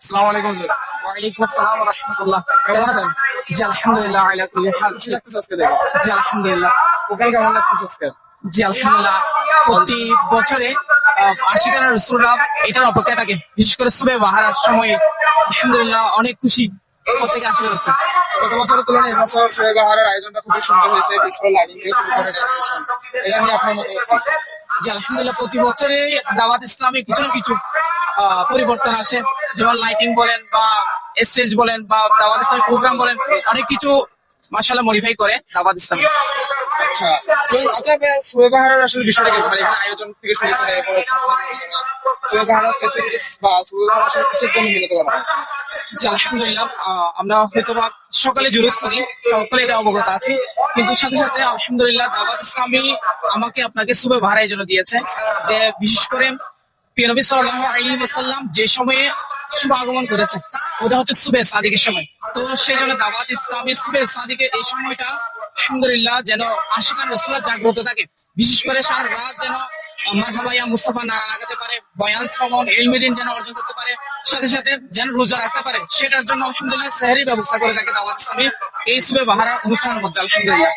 আসসালামু আলাইকুম। ওয়ালাইকুম আসসালাম ওয়া রাহমাতুল্লাহ। কেমন আছেন? জি আলহামদুলিল্লাহ আলা কুল্লি হাল। খুশি লাগতেছে আজকে দেখে? জি আলহামদুলিল্লাহ। ওখানে কেমন লাগতেছে আজকে? জি আলহামদুলিল্লাহ। প্রতি বছরে আশিকানা রাসূলরা এটার অপেক্ষায় থাকে, বিশেষ করে সুবে বাহারার সময়। আলহামদুলিল্লাহ অনেক খুশি প্রত্যেকে আশিকা রাসূল। গত বছরের তুলনায় এবছর শোয়ে বাহারের আয়োজনটা খুবই সুন্দর হয়েছে, বিশেষ করে লাইটিং দিয়ে শুরু করে ডেকোরেশন। এটা নিয়ে আপনার মতামত কি? জি আলহামদুলিল্লাহ, প্রতি বছরে দাওয়াত ইসলামে কিছু না কিছু পরিবর্তন আসে, যেমন লাইটিং বলেন বা স্টেজ বলেন বা দাওয়াত ইসলামী প্রোগ্রাম বলেন, অনেক কিছু মাশাআল্লাহ মডিফাই করে দাওয়াত ইসলামী। আচ্ছা, আচ্ছা ভাইয়া, শোয়ে বাহারের আসলে বিষয়টা কি? মানে এখানে আয়োজন থেকে শুরু করে এরপর হচ্ছে আপনার শোয়ে বাহারের ফ্যাসিলিটিস বা শোয়ে বাহার আসলে কিসের জন্য মূলত করা হয়? জি আলহামদুলিল্লাহ, আমরা হয়তো বা সকালে জুলুস করি, সকলে এটা অবগত আছি, কিন্তু সাথে সাথে আলহামদুলিল্লাহ দাওয়াত ইসলামী আমাকে আপনাকে সুবে বাহারের জন্য দিয়েছে, যে বিশেষ করে প্রিয় নবী সাল্লাল্লাহু আলাইহি ওয়াসাল্লাম যে সময়ে শুভ আগমন করেছে ওটা হচ্ছে সুবে সাদিকের সময়। তো সেই জন্য দাওয়াত ইসলামী সুবে সাদিকের এই সময়টা আলহামদুলিল্লাহ যেন আশিকান রাসূলরা জাগ্রত থাকে, বিশেষ করে সারা রাত যেন মারহাবা ইয়া মুস্তাফা নারা লাগাতে পারে, বয়ান শ্রবণ ইলমে দ্বীন যেন অর্জন করতে পারে, সাথে সাথে যেন রোজা রাখতে পারে, সেটার জন্য আলহামদুলিল্লাহ সেহরির ব্যবস্থা করে থাকে দাওয়াত ইসলামী এই সুবে বাহারা অনুষ্ঠানের মধ্যে। আলহামদুলিল্লাহ।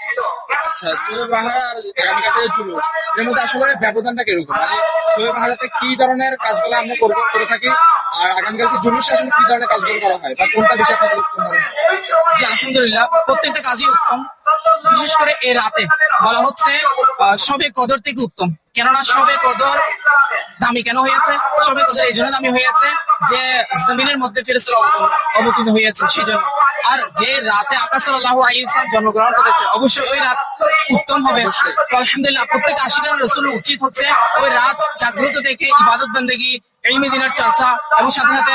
আচ্ছা, শোয়ে বাহার আর আগামীকালকে যে জুলুস, এর মধ্যে আসলে ব্যবধানটা কিরকম? মানে শোয়ে বাহারাতে কি ধরনের কাজগুলো আমরা করে থাকি, আর আগামীকালকে জুলুসে আসলে কি ধরনের কাজগুলো করা হয়, বা কোনটা বেশি আপনাদের উত্তম মনে হয়? জি আলহামদুলিল্লাহ, প্রত্যেকটা কাজই উত্তম, বিশেষ করে এই রাতে বলা হচ্ছে সবে কদর থেকে উত্তম। কেননা সবে কদর দামি কেন হয়েছে? সবে কদর এই জন্য দামি হয়েছে যে জমিনের মধ্যে ফেরেশতারা অবতীর্ণ হয়েছে সেই জন্য। আর যে রাতে আকা সাল্লাল্লাহু আলাইহি ওয়াসাল্লাম জন্মগ্রহণ করেছে, অবশ্যই ওই রাত উত্তম হবে। তো আলহামদুলিল্লাহ প্রত্যেক আশিকানা রাসূলের উচিত হচ্ছে ওই রাত জাগ্রত থেকে ইবাদত বন্দেগী, ইলমে দ্বীনের চর্চা এবং সাথে সাথে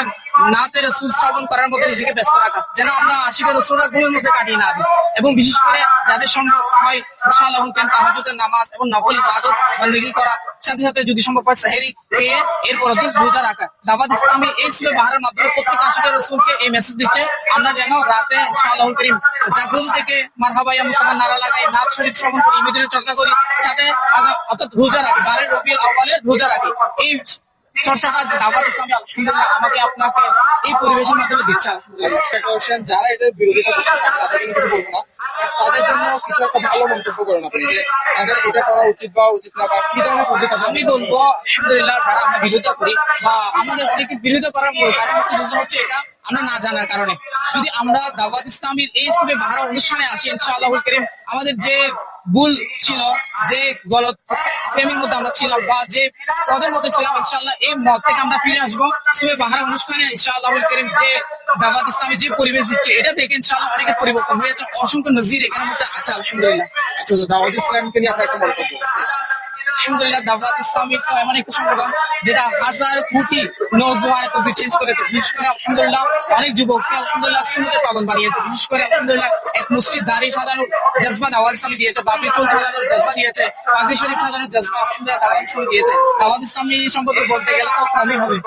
নাতে রাসূল শ্রবণ করার মধ্যে নিজেকে ব্যস্ত রাখা, যেন আমরা আশিকানা রাসূলরা ঘুমের মধ্যে কাটিয়ে না দিই। এবং বিশেষ করে যাদের সম্ভব হয় ইনশাআল্লাহ তাহাজ্জুদের নামাজ এবং নফল ইবাদত বন্দেগী করা, সাথে সাথে যদি সম্ভব হয় সেহরি খেয়ে এরপর দিন রোজা রাখা। দাওয়াত ইসলামী এই সুবে বাহারের মাধ্যমে প্রত্যেক আশিকানা রাসূলকে এই মেসেজ দিচ্ছে, আমরা যেন রাতে ইনশাআল্লাহ কারীম জাগ্রত থেকে মারহাবা ইয়া মুস্তাফা নারা লাগাই, নাত শরীফ শ্রবণ করি, ইলমে দ্বীনের চর্চা করি, সাথে অর্থাৎ রোজা রাখি, 12 রবিউল আউয়ালে রোজা রাখি। এই চর্চাটা দাওয়াত ইসলামী আলহামদুলিল্লাহ আমাকে আপনাকে এই পরিবেশের মাধ্যমে দিচ্ছে। একটা কোশ্চেন, যারা এটার বিরোধিতা করতেছে আমি তাদের জন্য কিছু বলবো না, তাদের জন্য কিছু একটা ভালো মন্তব্য করেন আপনি, যে তাদের এটা করা উচিত বা উচিত না, বা কি ধরনের পদ্ধতি আমি বলবো আলহামদুলিল্লাহ যারা আমরা বিরোধিতা করি বা আমাদের অনেকে বিরোধিতা করার মূল কারণ হচ্ছে এটা আমরা না জানার কারণে। যদি আমরা দাওয়াত ইসলামীর এই সুবে বাহারা অনুষ্ঠানে আসি ইনশাআল্লাহুল কারীম, আমাদের যে ভুল ছিল, যে গলত প্রেমের মধ্যে আমরা ছিলাম বা যে পদের মধ্যে ছিলাম, ইনশাআল্লাহ এই মত থেকে আমরা ফিরে আসবো। সুবে বাহারা অনুষ্ঠানে ইনশাআল্লাহুল কারীম যে দাওয়াত ইসলামী যে পরিবেশ দিচ্ছে, এটা দেখে ইনশাআল্লাহ অনেকের পরিবর্তন হয়েছে, অসংখ্য নজির এখানের মধ্যে আছে আলহামদুলিল্লাহ। আচ্ছা, দাওয়াত ইসলামকে নিয়ে আপনার একটা মন্তব্য? আলহামদুলিল্লাহ দাওয়াত ইসলামী তো এমন একটা সংগঠন যেটা হাজার কোটি নওজোয়ান চেঞ্জ করেছে, বিশেষ করে আলহামদুলিল্লাহ অনেক যুবককে আলহামদুলিল্লাহ সুন্নতের পাবন বানিয়েছে, বিশেষ করে আলহামদুলিল্লাহ এক মসজিদ দাঁড়ি সাজানোর জজবা দাওয়াত ইসলামী দিয়েছে, বাবরি চুল সাজানোর জজবা দিয়েছে, পাগড়ি শরীফ সাজানোর জজবা আলহামদুলিল্লাহ দাওয়াত ইসলামী দিয়েছে। দাওয়াত ইসলামী সম্পর্কে বলতে গেলে তো কমই হবে।